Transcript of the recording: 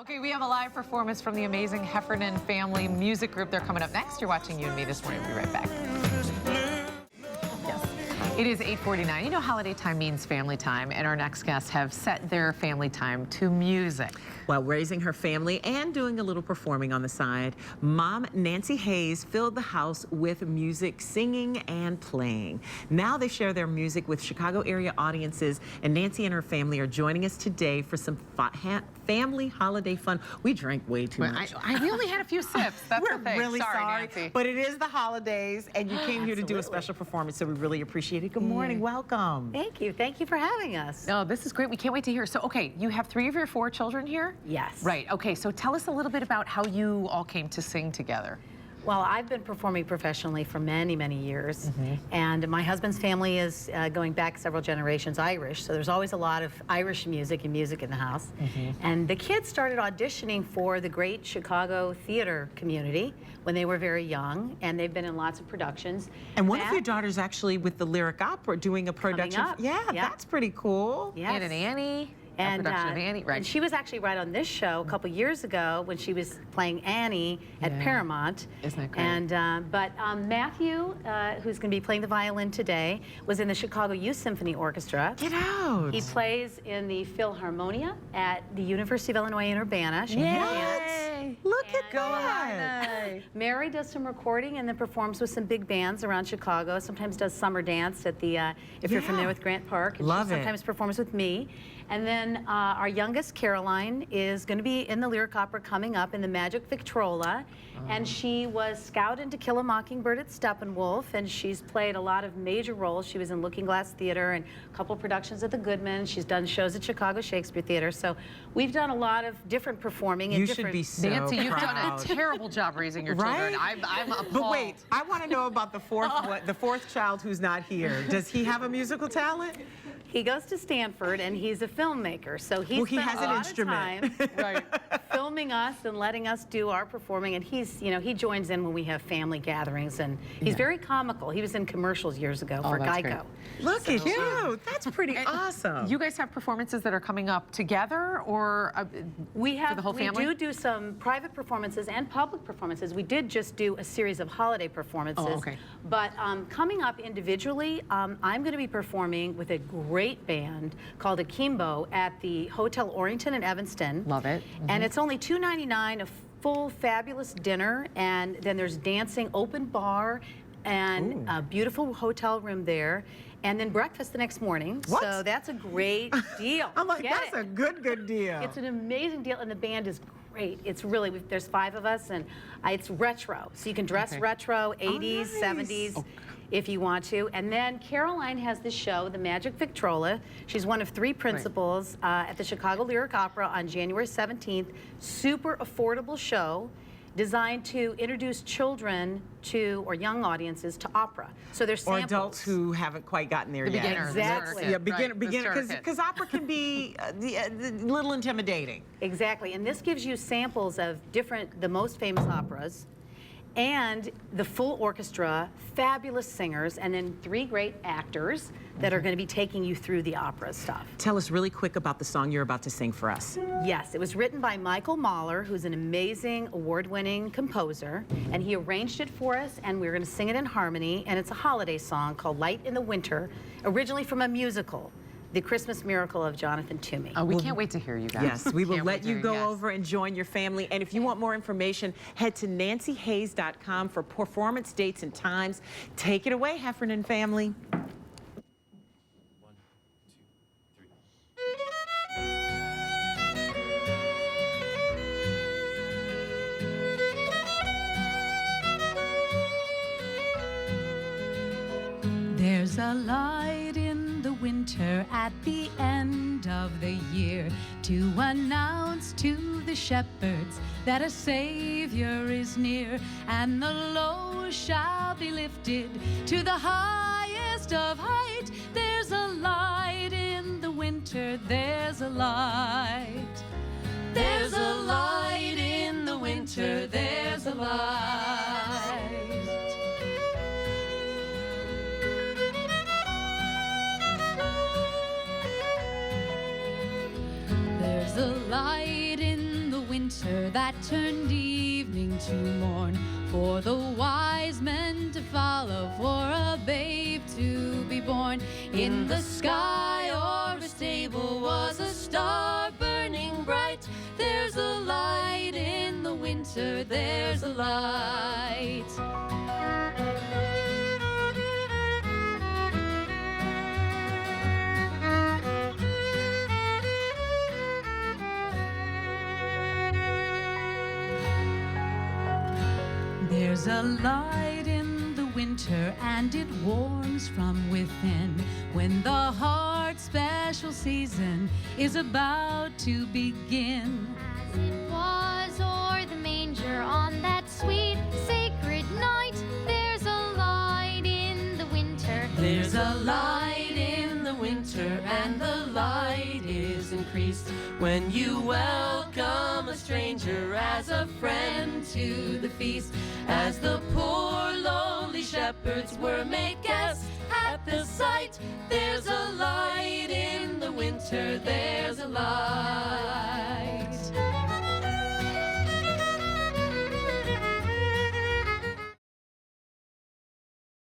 Okay, we have a live performance from the amazing Heffernan family music group. They're coming up next. You're watching You and Me this morning. We'll be right back. Yes. It is 8:49. You know, holiday time means family time, and our next guests have set their family time to music. While raising her family and doing a little performing on the side, Mom Nancy Hays filled the house with music, singing and playing. Now they share their music with Chicago area audiences, and Nancy and her family are joining us today for some family holiday fun. We drank way too much. We only had a few sips. That's We're the thing. really sorry, Nancy. but it is the holidays, and you came here to do a special performance, so we really appreciate it. Good morning. Welcome. Thank you. Thank you for having us. No, this is great. We can't wait to hear. So, okay, you have 3 of your 4 children here? Yes. Right. Okay, so tell us a little bit about how you all came to sing together. Well, I've been performing professionally for many, many years, and my husband's family is going back several generations Irish, so there's always a lot of Irish music and music in the house. And the kids started auditioning for the great Chicago theater community when they were very young, and they've been in lots of productions. And one of your daughters actually with the Lyric Opera doing a production. Up. Yeah, that's pretty cool. Yes. And an Annie. And, production of Annie, right. And she was actually right on this show a couple years ago when she was playing Annie at Paramount. Isn't that great? And but Matthew, who's going to be playing the violin today, was in the Chicago Youth Symphony Orchestra. Get out! He plays in the Philharmonia at the University of Illinois in Urbana. Yay! Look at that! Mary does some recording and then performs with some big bands around Chicago. Sometimes does summer dance at the, if you're familiar with Grant Park. And Love she it. sometimes performs with me. And then our youngest, Caroline, is going to be in the Lyric Opera coming up in the Magic Victrola. And she was scouted to Kill a Mockingbird at Steppenwolf, and she's played a lot of major roles. She was in Looking Glass Theater and a couple of productions at the Goodman. She's done shows at Chicago Shakespeare Theater. So we've done a lot of different performing. You should be so Nancy, you've proud. done a terrible job raising your children. I'm appalled. But wait, I want to know about the fourth child who's not here. Does he have a musical talent? He goes to Stanford, and he's a filmmaker, so he has an instrument. Of time filming us and letting us do our performing. And he's, you know, he joins in when we have family gatherings, and he's very comical. He was in commercials years ago for that's Geico. great. Look at you! That's pretty awesome. You guys have performances that are coming up together, or We have, for the whole family? do some private performances and public performances. We did just do a series of holiday performances. Oh, okay. But coming up individually, I'm going to be performing with a great band called Akimbo at the Hotel Orrington in Evanston. Love it. And it's only $2.99, a full fabulous dinner, and then there's dancing, open bar, and a beautiful hotel room there, and then breakfast the next morning. What? So that's a great deal. I'm like, that's a good deal. It's an amazing deal, and the band is great. It's really, there's 5 of us, and it's retro. So you can dress retro, 80s, nice. 70s. If you want to. And then Caroline has this show, the Magic Victrola. She's one of 3 principals at the Chicago Lyric Opera on January 17th. Super affordable show designed to introduce children to, or young audiences, to opera. So there's samples. Or adults who haven't quite gotten there yet. Beginners. Exactly. Yeah, beginner, because opera can be a little intimidating. Exactly, and this gives you samples of the most famous operas, and the full orchestra, fabulous singers, and then 3 great actors that are going to be taking you through the opera stuff. Tell us really quick about the song you're about to sing for us. Yes, it was written by Michael Mahler, who's an amazing award-winning composer, and he arranged it for us, and we're going to sing it in harmony, and it's a holiday song called Light in the Winter, originally from a musical, The Christmas Miracle of Jonathan Toomey. Oh, we can't wait to hear you guys. Yes, we will Can't let wait to you hear, go yes. over and join your family. And if you want more information, head to nancyhays.com for performance dates and times. Take it away, Heffernan family. There's a light in the winter at the end of the year to announce to the shepherds that a Savior is near, and the low shall be lifted to the highest of height. There's a light in the winter, there's a light. There's a light in the winter, there's a light. There's a light in the winter. winter that turned evening to morn, for the wise men to follow, for a babe to be born. In the sky or a stable was a star burning bright. There's a light in the winter, there's a light. There's a light in the winter and it warms from within, when the heart's special season is about to begin. As it was o'er the manger on that sweet sacred night, there's a light in the winter. There's a light in the winter, and the light is increased when you welcome a stranger as a friend to the feast. As the poor lonely shepherds were made guests at the sight, there's a light in the winter, there's a light.